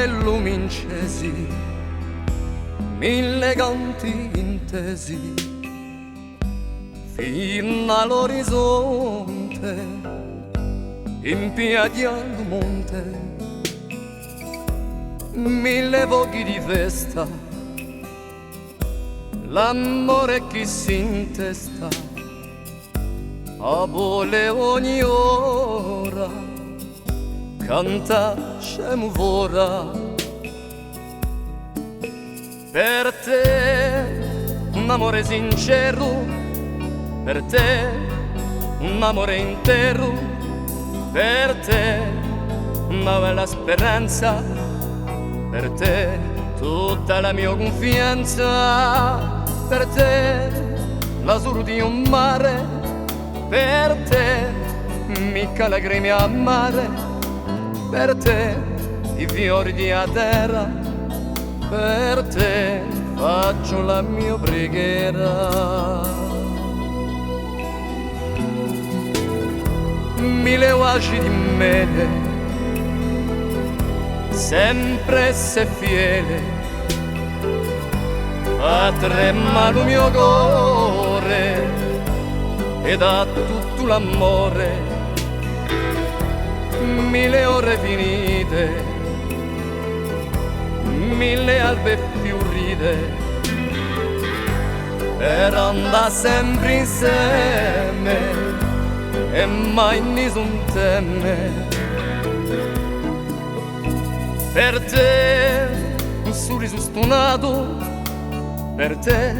lumi incesi, mille canti intesi, fino all'orizzonte, in piedi al monte, mille voghi di festa, l'amore che si intesta, a vole ogni ora, canta scemo vora. Per te un amore sincero, per te un amore intero, per te una bella speranza, per te tutta la mia confianza, per te l'azzurro di un mare, per te mica lacrime a mare, per te i fiori di terra, per te faccio la mia preghiera. Mille oasi di mele, sempre se fiele, a tremare il mio cuore ed a tutto l'amore, mille ore finite, mille albe fiorite, per andare sempre insieme e mai nessun teme. Per te un sorriso stonato, per te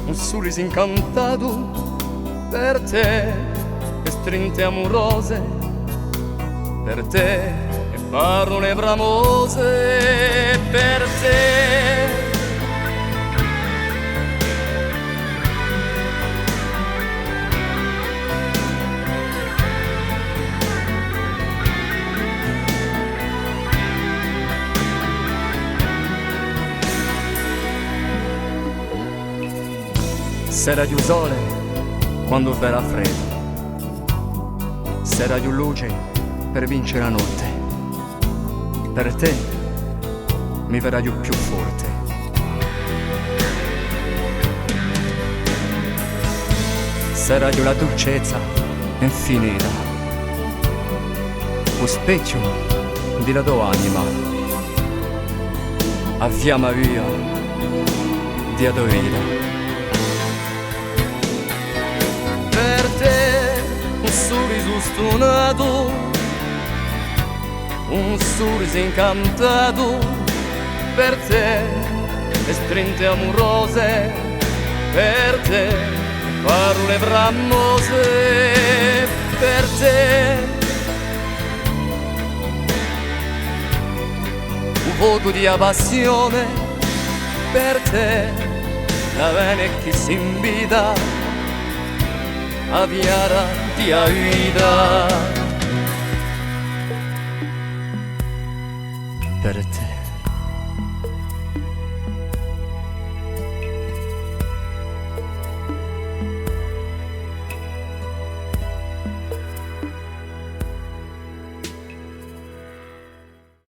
un sorriso incantato, per te le strinte amorose, per te le parole bramose, per te sera di un sole quando verrà freddo, sera di un luce per vincere la notte, per te mi verrà più forte. Sera di una dolcezza infinita, lo specchio della tua anima, avviama via di tua vita. Per te un sorriso stonato, un sorriso incantato, per te le strinte amorose, per te parole bramose, per te un poco di passione, per te la vene che si invita a viara di vita, per te